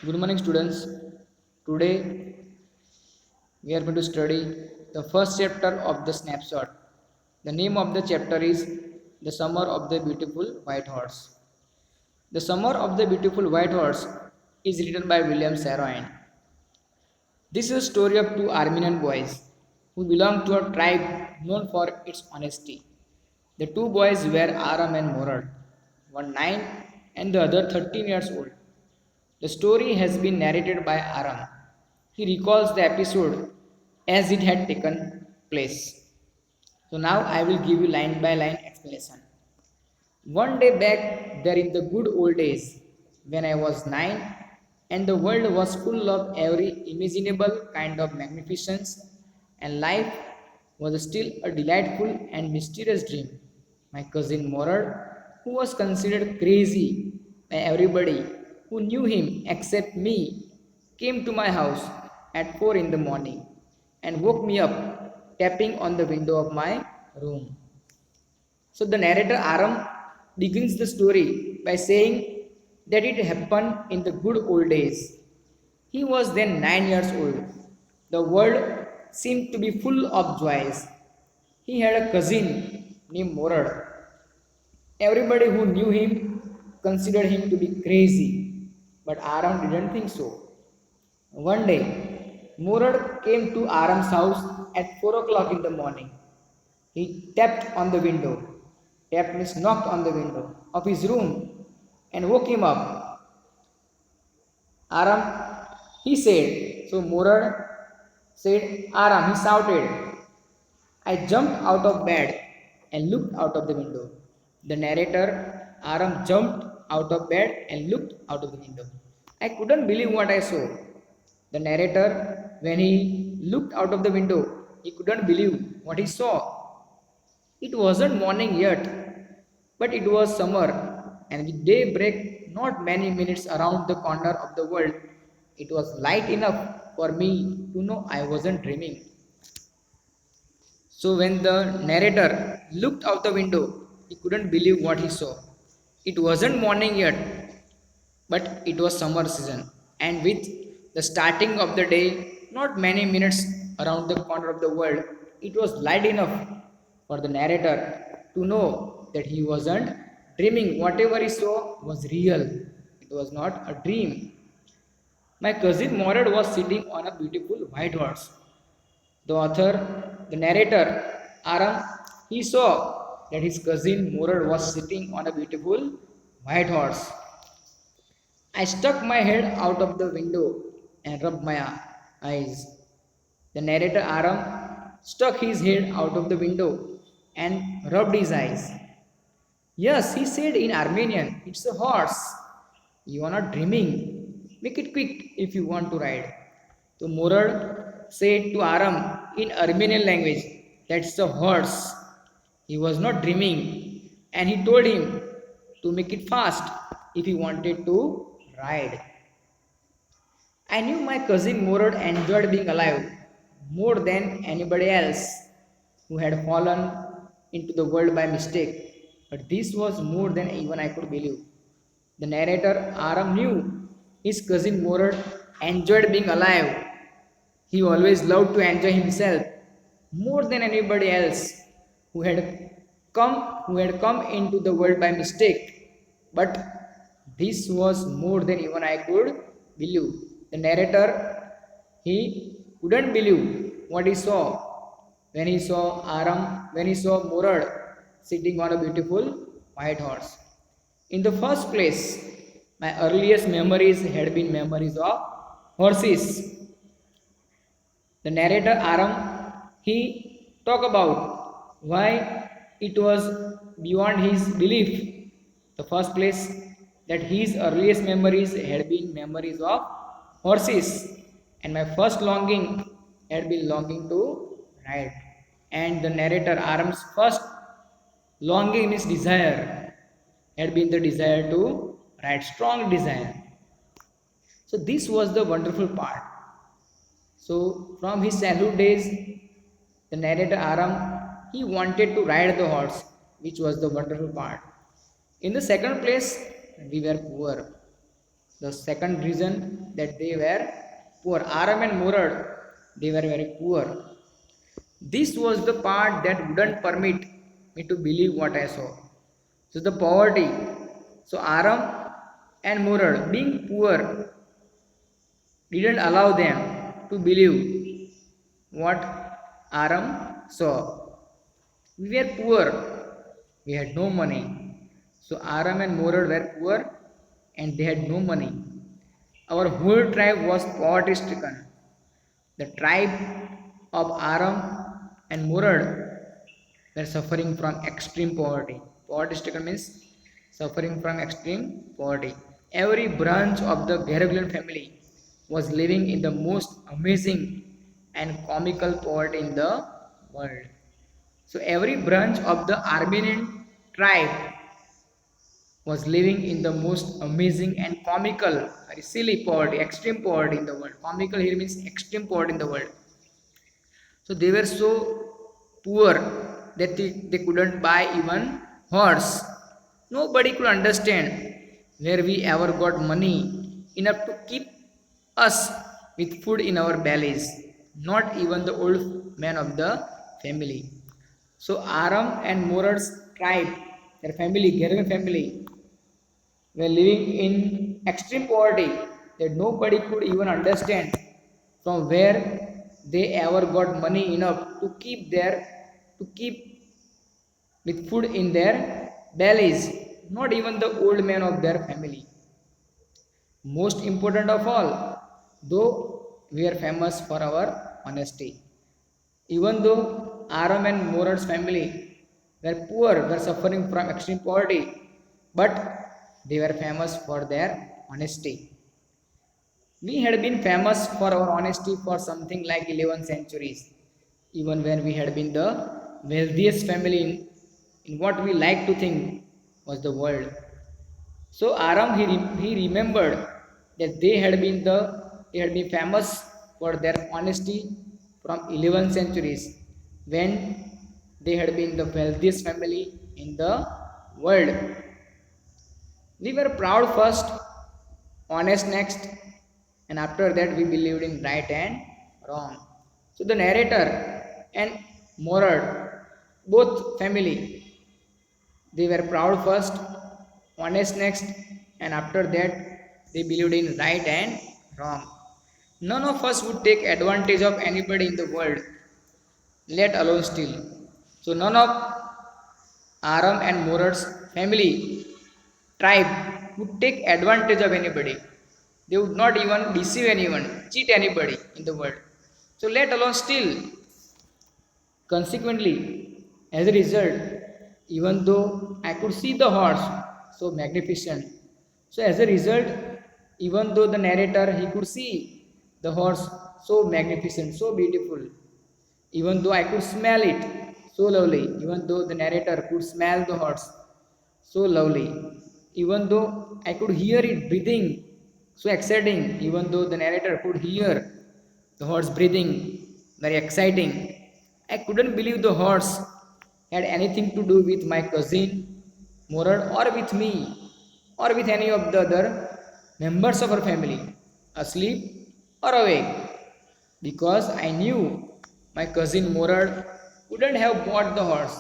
Good morning, students. Today we are going to study the first chapter of the snapshot. The name of the chapter is The Summer of the Beautiful White Horse. The Summer of the Beautiful White Horse is written by William Saroyan. This is a story of two Armenian boys who belong to a tribe known for its honesty. The two boys were Aram and Morad, one 9 and the other 13 years old. The story has been narrated by Aram. He recalls the episode as it had taken place. So now I will give you line by line explanation. One day back there in the good old days, when I was 9 and the world was full of every imaginable kind of magnificence and life was still a delightful and mysterious dream. My cousin Morad, who was considered crazy by everybody who knew him except me, came to my house at 4 in the morning and woke me up tapping on the window of my room. So the narrator Aram begins the story by saying that it happened in the good old days. He was then 9 years old. The world seemed to be full of joys. He had a cousin named Morad. Everybody who knew him considered him to be crazy, but Aram didn't think so. One day, Murad came to Aram's house at 4 o'clock in the morning. He tapped on the window. Tapped means knocked on the window of his room and woke him up. Aram, he said. So Murad said, Aram, he shouted. I jumped out of bed and looked out of the window. The narrator, Aram, jumped out of bed and looked out of the window. I couldn't believe what I saw. The narrator, when he looked out of the window, he couldn't believe what he saw. It wasn't morning yet, but it was summer, and with daybreak not many minutes around the corner of the world, it was light enough for me to know I wasn't dreaming. So when the narrator looked out the window, he couldn't believe what he saw. It wasn't morning yet, but it was summer season, and with the starting of the day, not many minutes around the corner of the world, it was light enough for the narrator to know that he wasn't dreaming. Whatever he saw was real, it was not a dream. My cousin Morad was sitting on a beautiful white horse. The author, the narrator, Aram, he saw that his cousin Morad was sitting on a beautiful white horse. I stuck my head out of the window and rubbed my eyes. The narrator Aram stuck his head out of the window and rubbed his eyes. Yes, he said in Armenian, it's a horse. You are not dreaming. Make it quick if you want to ride. So Morad said to Aram in Armenian language, that's a horse. He was not dreaming and he told him to make it fast if he wanted to ride. I knew my cousin Morad enjoyed being alive more than anybody else who had fallen into the world by mistake. But this was more than even I could believe. The narrator Aram knew his cousin Morad enjoyed being alive. He always loved to enjoy himself more than anybody else who had come into the world by mistake. But this was more than even I could believe. The narrator, he couldn't believe what he saw when he saw Morad sitting on a beautiful white horse. In the first place, my earliest memories had been memories of horses. The narrator Aram, he talked about why it was beyond his belief. The first place that his earliest memories had been memories of horses, and my first longing had been longing to ride. And the narrator Aram's first longing is desire had been the desire to ride, strong desire. So this was the wonderful part. So from his childhood days, the narrator Aram, he wanted to ride the horse, which was the wonderful part. In the second place, we were poor. The second reason that they were poor. Aram and Murad, they were very poor. This was the part that wouldn't permit me to believe what I saw. So the poverty. So Aram and Murad being poor didn't allow them to believe what Aram saw. We were poor. We had no money. So Aram and Murad were poor and they had no money. Our whole tribe was poverty stricken. The tribe of Aram and Murad were suffering from extreme poverty. Poverty stricken means suffering from extreme poverty. Every branch of the Geragulan family was living in the most amazing and comical poverty in the world. So every branch of the Armenian tribe was living in the most amazing and comical, very silly poverty, extreme poverty in the world. Comical here means extreme poverty in the world. So they were so poor that they couldn't buy even horse. Nobody could understand where we ever got money enough to keep us with food in our bellies. Not even the old man of the family. So Aram and Murad's tribe, their family, Geragan family, were living in extreme poverty that nobody could even understand from where they ever got money enough to keep with food in their bellies, not even the old man of their family. Most important of all, though we are famous for our honesty, even though Aram and Murad's family were poor, were suffering from extreme poverty, but they were famous for their honesty. We had been famous for our honesty for something like 11 centuries, even when we had been the wealthiest family in what we like to think was the world. So Aram he remembered that they had been famous for their honesty from 11 centuries when they had been the wealthiest family in the world. We were proud first, honest next, and after that we believed in right and wrong. So the narrator and Morad, both family, they were proud first, honest next, and after that they believed in right and wrong. None of us would take advantage of anybody in the world, let alone steal. So none of Aram and Murad's family tribe would take advantage of anybody. They would not even deceive anyone, cheat anybody in the world. So let alone steal. Consequently, as a result, even though I could see the horse so magnificent, so as a result, even though the narrator he could see the horse so magnificent, so beautiful, even though I could smell it so lovely, even though the narrator could smell the horse so lovely, even though I could hear it breathing so exciting, even though the narrator could hear the horse breathing very exciting, I couldn't believe the horse had anything to do with my cousin Murad or with me or with any of the other members of our family, asleep or awake, because I knew my cousin Murad couldn't have bought the horse,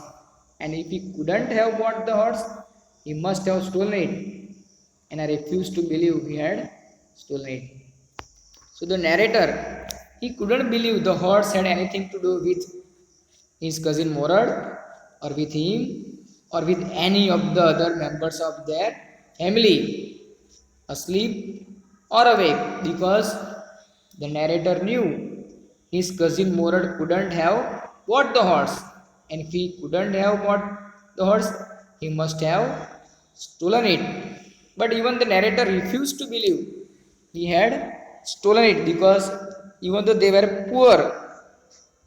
and if he couldn't have bought the horse, he must have stolen it, and I refused to believe he had stolen it. So the narrator he couldn't believe the horse had anything to do with his cousin Morad or with him or with any of the other members of their family, asleep or awake, because the narrator knew his cousin Morad couldn't have bought the horse, and if he couldn't have bought the horse, he must have stolen it. But even the narrator refused to believe he had stolen it, because even though they were poor,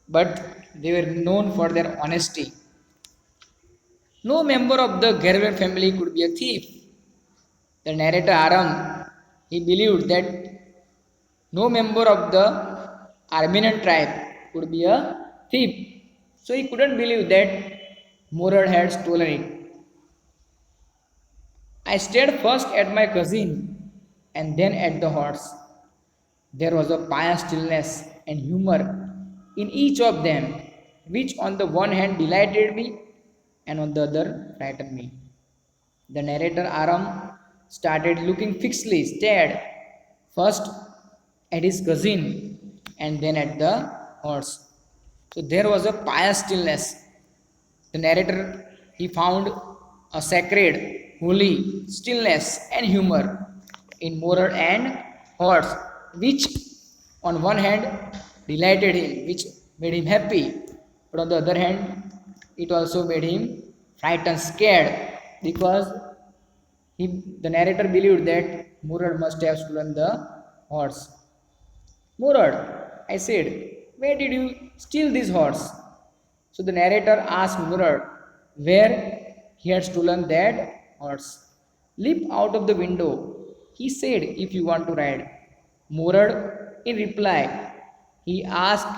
but they were known for their honesty. No member of the Gerber family could be a thief. The narrator Aram, he believed that no member of the Armenian tribe could be a thief. So he couldn't believe that Murad had stolen it. I stared first at my cousin, and then at the horse. There was a pious stillness and humor in each of them, which on the one hand delighted me and on the other frightened me. The narrator Aram started looking fixedly, stared first at his cousin and then at the horse. So there was a pious stillness. The narrator he found a sacred, holy stillness and humor in moral and horse, which on one hand delighted him, which made him happy, but on the other hand, it also made him frightened, scared, because the narrator believed that Murad must have stolen the horse. Murad, I said, where did you steal this horse? So the narrator asked Murad where he had stolen that horse. Leap out of the window, he said, if you want to ride. Murad, in reply, he asked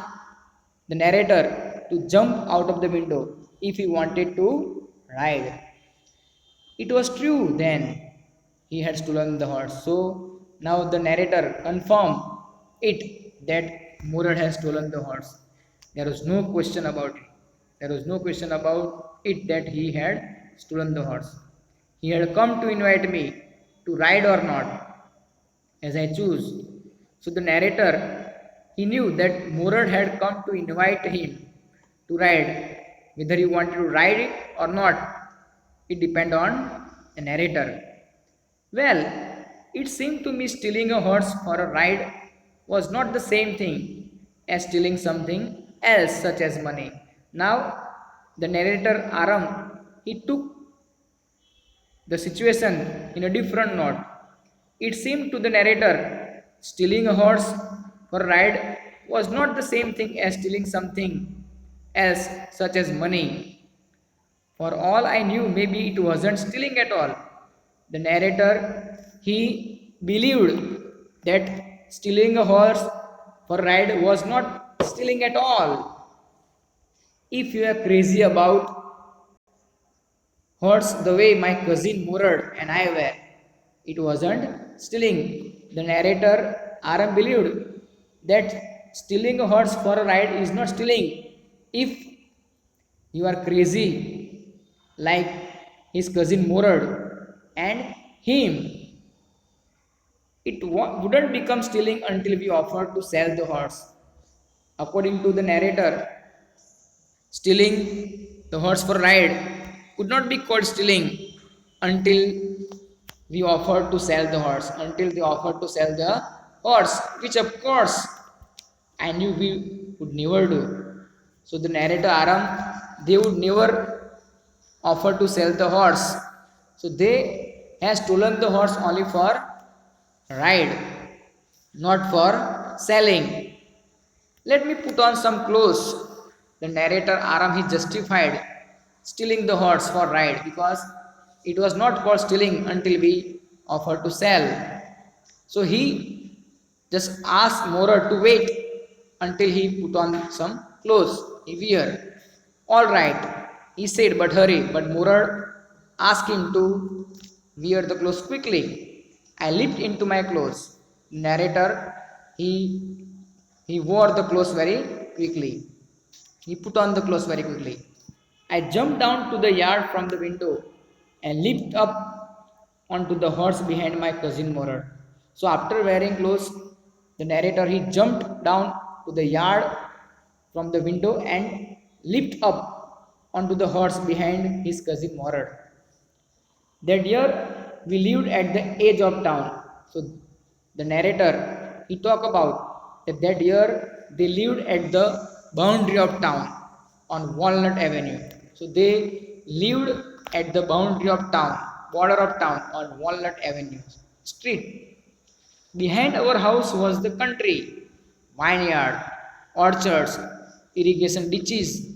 the narrator to jump out of the window if he wanted to ride. It was true then he had stolen the horse. So now the narrator confirmed it that Murad has stolen the horse. There was no question about it. There was no question about it that he had stolen the horse. He had come to invite me to ride or not, as I choose. So the narrator he knew that Murad had come to invite him to ride. Whether he wanted to ride it or not, it depends on the narrator. Well, it seemed to me stealing a horse for a ride was not the same thing as stealing something else, such as money. Now, the narrator Aram he took the situation in a different note. It seemed to the narrator stealing a horse for a ride was not the same thing as stealing something else, such as money. For all I knew, maybe it wasn't stealing at all. The narrator he believed that stealing a horse for a ride was not stealing at all. If you are crazy about horse the way my cousin Murad and I were, it wasn't stealing. The narrator Aram believed that stealing a horse for a ride is not stealing. If you are crazy like his cousin Murad and him, it wouldn't become stealing until we offered to sell the horse. According to the narrator, stealing the horse for ride could not be called stealing until we offered to sell the horse, until they offered to sell the horse, which of course I knew we would never do. So the narrator Aram, they would never offer to sell the horse. So they have stolen the horse only for ride, not for selling. Let me put on some clothes. The narrator Aram he justified stealing the horse for ride because it was not called stealing until we offered to sell. So he just asked Murad to wait until he put on some clothes he wear. All right, he said, but hurry. But Murad asked him to wear the clothes quickly. I leaped into my clothes. Narrator, he wore the clothes very quickly. He put on the clothes very quickly. I jumped down to the yard from the window and leaped up onto the horse behind my cousin Murad. So after wearing clothes, the narrator he jumped down to the yard from the window and leaped up onto the horse behind his cousin Murad. That year we lived at the edge of town. So the narrator he talked about that year they lived at the boundary of town on Walnut Avenue. So they lived at the boundary of town, border of town on Walnut Avenue street. Behind our house was the country, vineyard, orchards, irrigation ditches,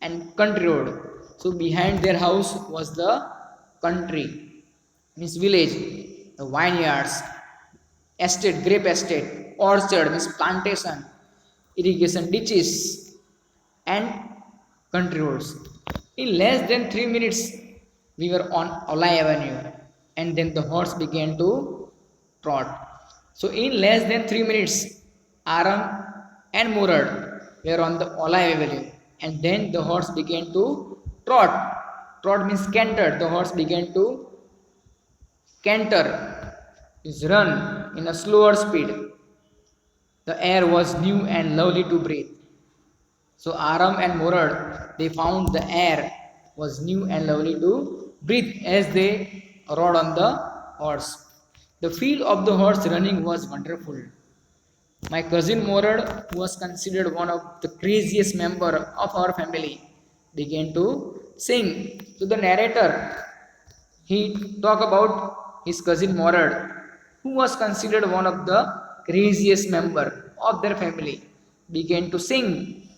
and country road. So behind their house was the country, means village, the vineyards, estate, grape estate, orchard, means plantation, irrigation ditches, and country roads. In less than 3 minutes, we were on Olay Avenue, and then the horse began to trot. So in less than 3 minutes, Aram and Murad were on the Olive Avenue, and then the horse began to trot. Trot means canter. The horse began to canter, is run in a slower speed. The air was new and lovely to breathe. So Aram and Murad, they found the air was new and lovely to breathe as they rode on the horse. The feel of the horse running was wonderful. My cousin Murad, who was considered one of the craziest member of our family, began to sing. So the narrator, he talked about his cousin Murad, who was considered one of the craziest member of their family, began to sing.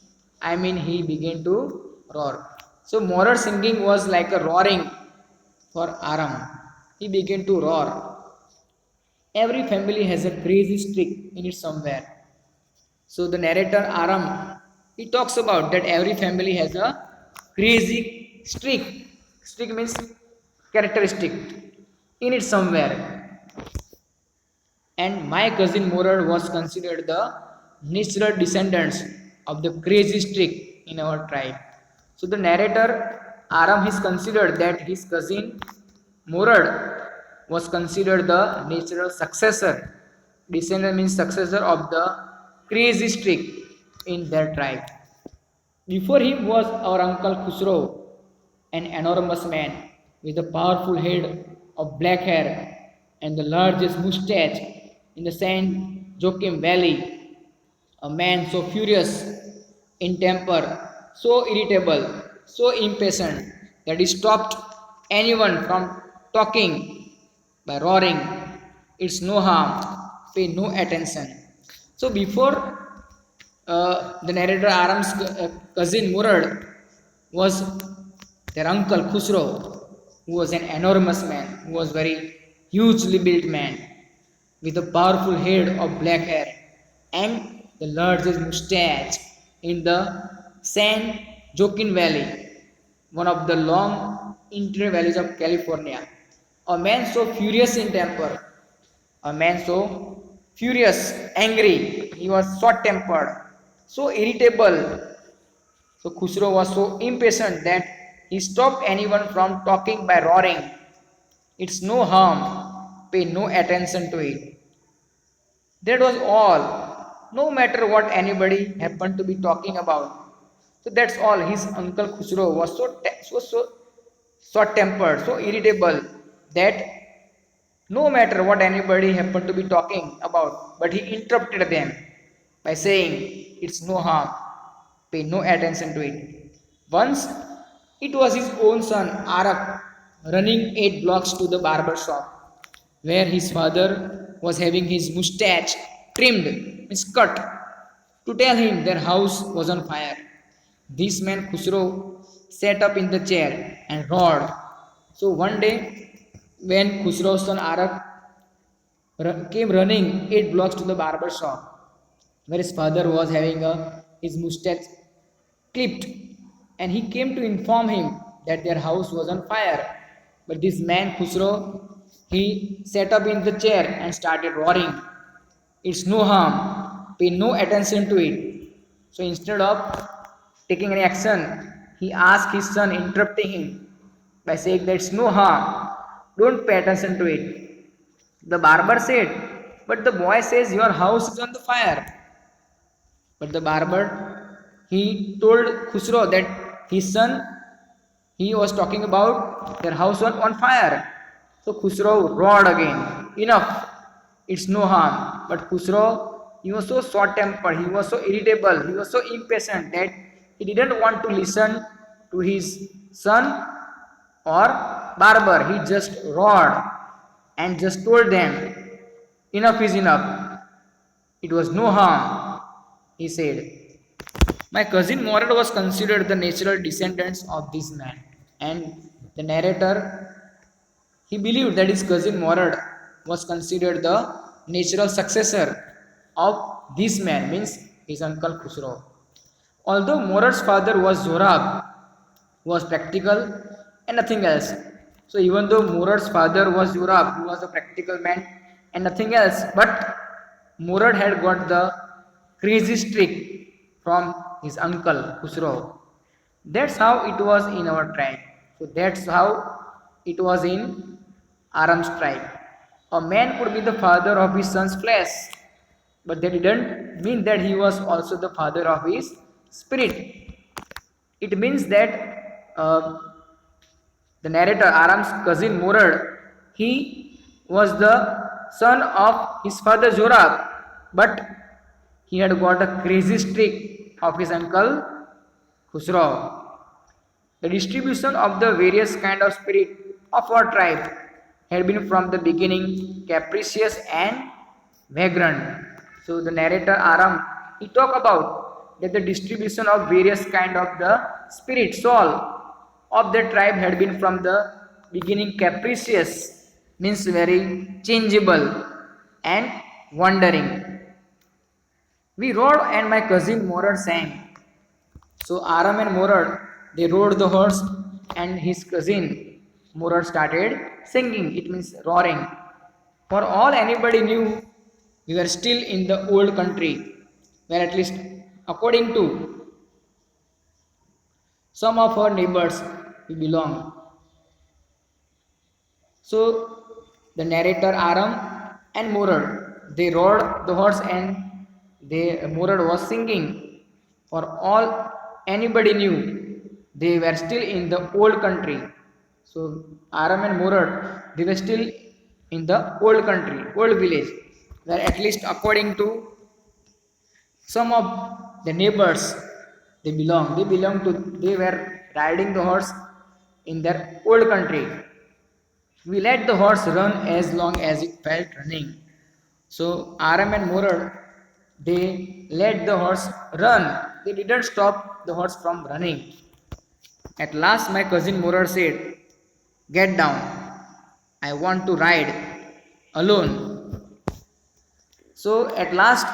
I mean, he began to roar. So Murad singing was like a roaring for Aram. He began to roar. Every family has a crazy streak in it somewhere. So the narrator Aram, he talks about that every family has a crazy streak. Streak means characteristic in it somewhere. And my cousin Murad was considered the natural descendants of the crazy streak in our tribe. So the narrator Aram is considered that his cousin Murad was considered the natural successor. Descendant means successor of the crazy streak in their tribe. Before him was our uncle Khusro, an enormous man with a powerful head of black hair and the largest mustache in the Saint Joachim Valley. A man so furious in temper, so irritable, so impatient that he stopped anyone from talking by roaring. It's no harm, pay no attention. So before the narrator Aram's cousin Murad was their uncle Khusro, who was an enormous man, who was very hugely built man, with a powerful head of black hair and the largest mustache in the San Joaquin Valley, one of the long interior valleys of California. A man so furious in temper, a man so furious, angry, he was short tempered, so irritable. So Khusro was so impatient that he stopped anyone from talking by roaring. It's no harm, pay no attention to it. That was all. No matter what anybody happened to be talking about. So that's all. His uncle Khusro was so short tempered, so irritable that no matter what anybody happened to be talking about, but he interrupted them by saying, it's no harm, pay no attention to it. Once it was his own son Arak running 8 blocks to the barber shop, where his father was having his mustache trimmed, means cut, to tell him their house was on fire. This man Khusro sat up in the chair and roared. So one day, when Khusro's son Arak came running 8 blocks to the barber shop, where his father was having his mustache clipped, and he came to inform him that their house was on fire. But this man Khusro, he sat up in the chair and started roaring. It's no harm, pay no attention to it. So instead of taking any action, he asked his son, interrupting him by saying that it's no harm, don't pay attention to it. The barber said, but the boy says your house is on the fire. But the barber, he told Khusro that his son, he was talking about their house on fire. So Khusro roared again, enough, it's no harm. But Khusro, he was so short tempered, he was so irritable, he was so impatient that he didn't want to listen to his son or barber. He just roared and just told them, enough is enough. It was no harm, he said. My cousin Murad was considered the natural descendants of this man, and the narrator, he believed that his cousin Murad was considered the natural successor of this man, means his uncle Khusro. Although Murad's father was Zorab, who was practical and nothing else. So even though Murad's father was Zorab, who was a practical man and nothing else, but Murad had got the crazy streak from his uncle Khusro. That's how it was in our tribe. So that's how it was in Aram's tribe. A man could be the father of his son's flesh, but that didn't mean that he was also the father of his spirit. It means that the narrator, Aram's cousin Murad, he was the son of his father Jorab, but he had got a crazy streak of his uncle Khusro. The distribution of the various kind of spirit of our tribe had been from the beginning capricious and vagrant. So the narrator Aram, he talk about that the distribution of various kind of the spirit soul of the tribe had been from the beginning capricious, means very changeable and wandering. We rode and my cousin Morad sang. So Aram and Morad, they rode the horse and his cousin Morad started singing. It means roaring. For all anybody knew, we were still in the old country, where at least according to some of our neighbors we belong. So the narrator Aram and Murad, they rode the horse and Murad was singing. For all anybody knew, they were still in the old country. So Aram and Murad, they were still in the old country, old village, where at least according to some of the neighbors they were riding the horse in their old country. We let the horse run as long as it felt running. So Aram and Murad, they let the horse run. They didn't stop the horse from running. At last my cousin Murad said, "Get down. I want to ride alone." So at last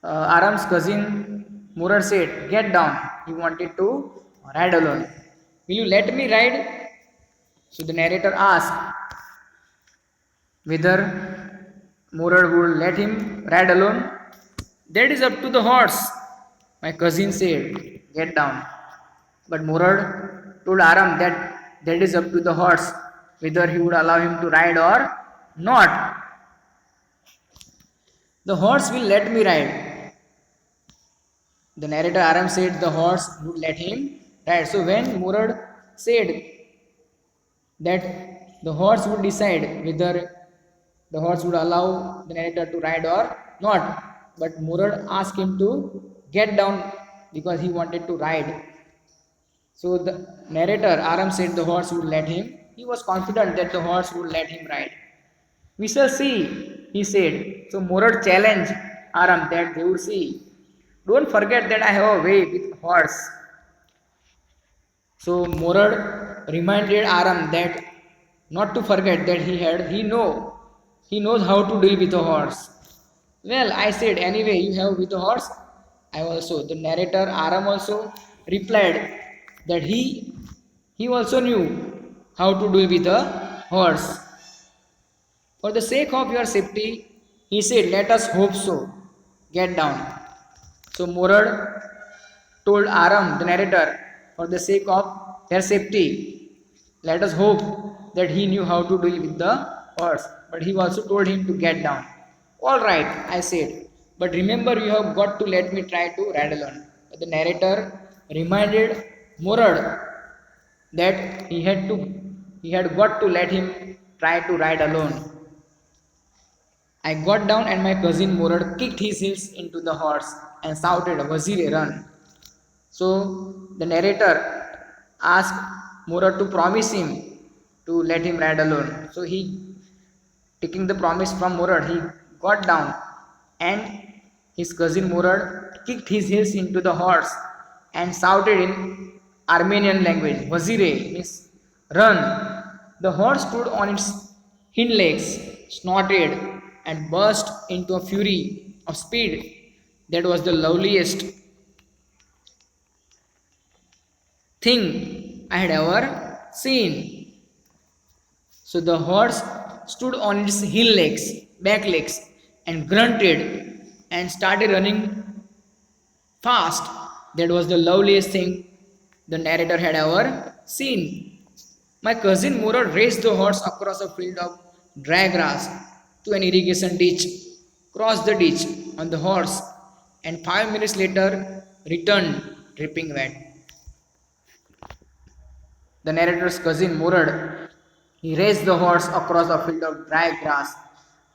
Aram's cousin Murad said, "Get down." He wanted to ride alone. "Will you let me ride?" So the narrator asked whether Murad would let him ride alone. "That is up to the horse," my cousin said. "Get down." But Murad told Aram that is up to the horse whether he would allow him to ride or not. "The horse will let me ride." The narrator Aram said the horse would let him ride. So when Murad said that the horse would decide whether the horse would allow the narrator to ride or not, but Murad asked him to get down because he wanted to ride. So the narrator Aram said the horse would let him. He was confident that the horse would let him ride. "We shall see," he said. So Murad challenged Aram that they would see. "Don't forget that I have a way with horse." So Murad reminded Aram that not to forget that he knows how to deal with a horse. "Well," I said, "anyway, you have with a horse, I also." The narrator Aram also replied that he also knew how to deal with a horse. "For the sake of your safety," he said, "let us hope so. Get down." So Murad told Aram, the narrator, for the sake of their safety, let us hope that he knew how to deal with the horse. But he also told him to get down. "All right," I said, "but remember you have got to let me try to ride alone." But the narrator reminded Murad that he had got to let him try to ride alone. I got down and my cousin Murad kicked his heels into the horse and shouted, "Wazir, run." So the narrator asked Murad to promise him to let him ride alone. So he, taking the promise from Murad, he got down and his cousin Murad kicked his heels into the horse and shouted in Armenian language, "Wazire," means run. The horse stood on its hind legs, snorted, and burst into a fury of speed that was the loveliest thing I had ever seen. So the horse stood on its hind legs, back legs, and grunted and started running fast. That was the loveliest thing the narrator had ever seen. My cousin Murad raced the horse across a field of dry grass to an irrigation ditch, crossed the ditch on the horse, and 5 minutes later returned dripping wet. The narrator's cousin Murad, he raced the horse across a field of dry grass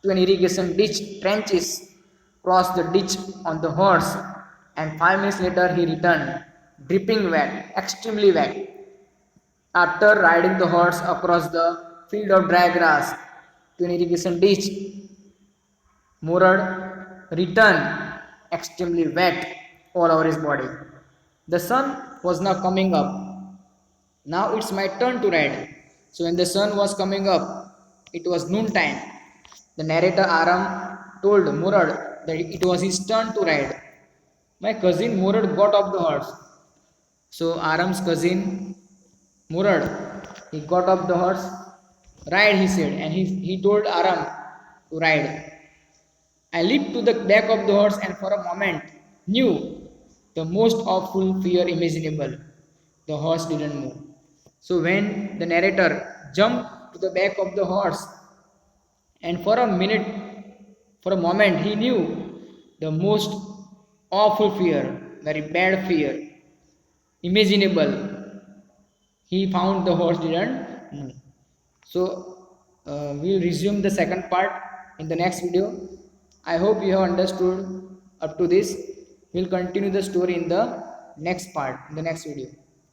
to an irrigation ditch trenches, crossed the ditch on the horse, and 5 minutes later he returned, dripping wet, extremely wet. After riding the horse across the field of dry grass to an irrigation ditch, Murad returned extremely wet all over his body. The sun was now coming up. Now it's my turn to ride. So when the sun was coming up, it was noon time. The narrator Aram told Murad that it was his turn to ride. My cousin Murad got off the horse. So Aram's cousin Murad, he got off the horse. Ride, he said, and he told Aram to ride. I leaped to the back of the horse and for a moment knew the most awful fear imaginable. The horse didn't move. So when the narrator jumped to the back of the horse and for a moment he knew the most awful fear, very bad fear, imaginable. He found the horse didn't move. So we'll resume the second part in the next video. I hope you have understood up to this. We'll continue the story in the next part, in the next video.